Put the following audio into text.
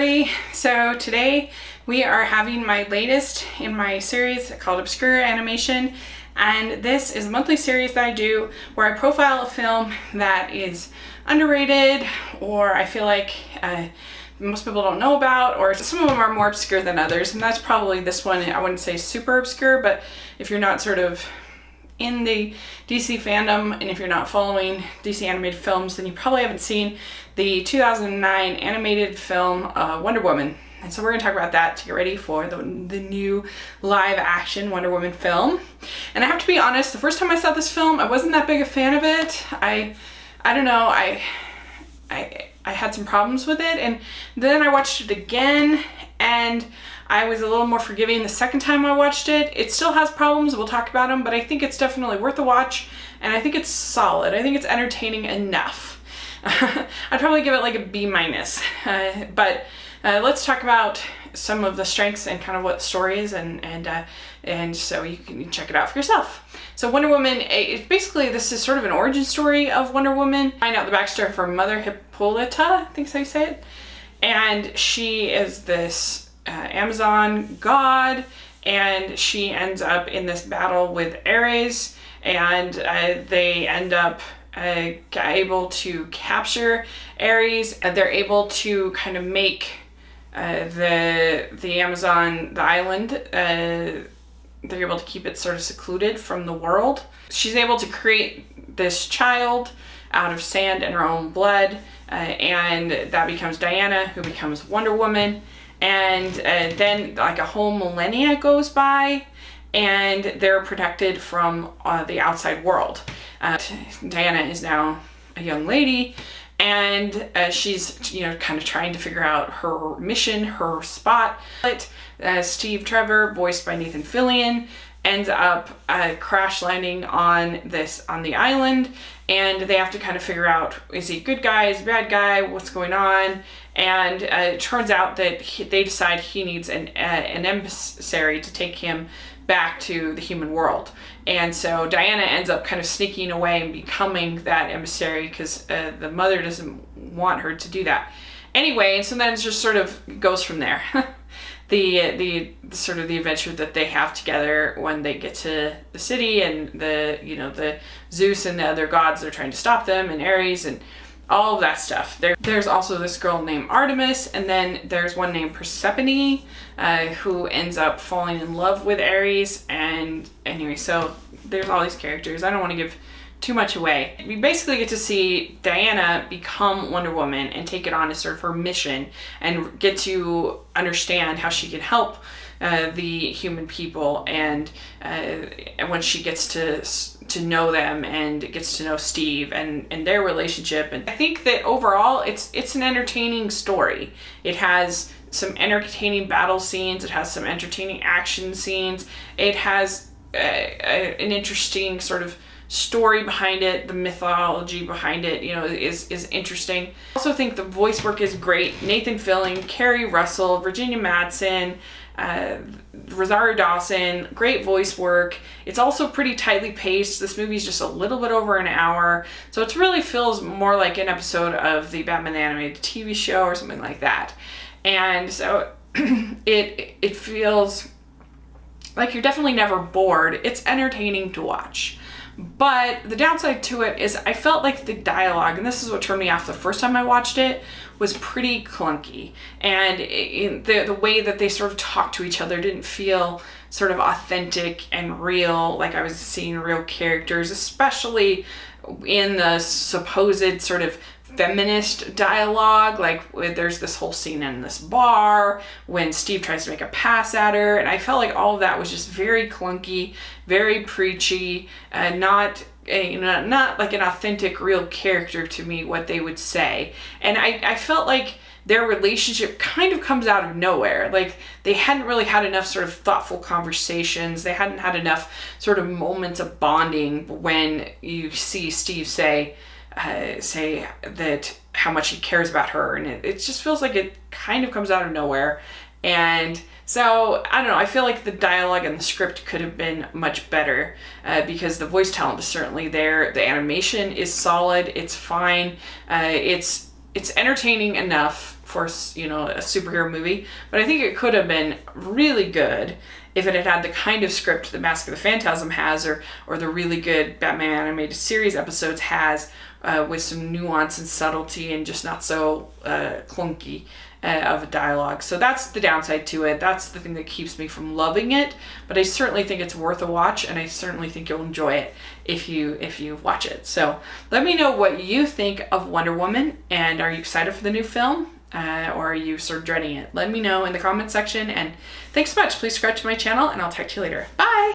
everybody. So today we are having my latest in my series called Obscure Animation, and this is a monthly series that I do where I profile a film that is underrated, or I feel like most people don't know about, or some of them are more obscure than others, and that's probably this one. I wouldn't say super obscure, but if you're not sort of in the DC fandom, and if you're not following DC animated films, then you probably haven't seen the 2009 animated film Wonder Woman. And so we're going to talk about that to get ready for the new live action Wonder Woman film. And I have to be honest, the first time I saw this film, I wasn't that big a fan of it. I don't know, I had some problems with it, and then I watched it again, and I was a little more forgiving the second time I watched it. It still has problems, we'll talk about them, but I think it's definitely worth a watch, and I think it's solid. I think it's entertaining enough. I'd probably give it like a B-, but let's talk about some of the strengths and kind of what the story is, and so you can check it out for yourself. So Wonder Woman, basically this is sort of an origin story of Wonder Woman. Find out the backstory of her mother, Hippolyta, I think is how you say it. And she is this Amazon god, and she ends up in this battle with Ares, and they end up able to capture Ares, and they're able to kind of make the Amazon, the island, they're able to keep it sort of secluded from the world. She's able to create this child out of sand and her own blood, and that becomes Diana, who becomes Wonder Woman. And then like a whole millennia goes by, and they're protected from the outside world. Diana is now a young lady, and she's kind of trying to figure out her mission, her spot. But Steve Trevor, voiced by Nathan Fillion, ends up crash landing on the island, and they have to kind of figure out, is he a good guy, is he a bad guy, what's going on? And it turns out that they decide he needs an emissary to take him back to the human world. And so Diana ends up kind of sneaking away and becoming that emissary, because the mother doesn't want her to do that. Anyway, and so then it just sort of goes from there. the sort of the adventure that they have together when they get to the city, and the Zeus and the other gods are trying to stop them, and Ares, and all of that stuff. There's also this girl named Artemis, and then there's one named Persephone, who ends up falling in love with Ares. And anyway, so there's all these characters. I don't want to give too much away. We basically get to see Diana become Wonder Woman and take it on as sort of her mission, and get to understand how she can help the human people, and when she gets to know them and gets to know Steve and their relationship. And I think that overall it's an entertaining story. It has some entertaining battle scenes, it has some entertaining action scenes, it has an interesting sort of story behind it. The mythology behind it, is interesting. I also think the voice work is great. Nathan Fillion, Kerry Russell, Virginia Madsen, Rosario Dawson, great voice work. It's also pretty tightly paced. This movie's just a little bit over an hour, so it really feels more like an episode of the Batman the Animated TV show or something like that. And so it feels like you're definitely never bored. It's entertaining to watch. But the downside to it is I felt like the dialogue, and this is what turned me off the first time I watched it, was pretty clunky. And the way that they sort of talked to each other didn't feel sort of authentic and real, like I was seeing real characters, especially in the supposed sort of feminist dialogue. Like there's this whole scene in this bar when Steve tries to make a pass at her, and I felt like all of that was just very clunky, very preachy, not like an authentic real character to me, what they would say. And I felt like their relationship kind of comes out of nowhere. Like they hadn't really had enough sort of thoughtful conversations. They hadn't had enough sort of moments of bonding when you see Steve say that how much he cares about her, and it just feels like it kind of comes out of nowhere. And so I don't know, I feel like the dialogue and the script could have been much better, because the voice talent is certainly there. The animation is solid, it's fine, it's entertaining enough for, you know, a superhero movie, but I think it could have been really good if it had had the kind of script that Mask of the Phantasm has, or the really good Batman animated series episodes has, with some nuance and subtlety and just not so clunky of a dialogue. So that's the downside to it. That's the thing that keeps me from loving it, but I certainly think it's worth a watch, and I certainly think you'll enjoy it if you watch it. So let me know what you think of Wonder Woman, and are you excited for the new film? Or are you sort of dreading it? Let me know in the comment section, and thanks so much. Please subscribe to my channel, and I'll talk to you later. Bye!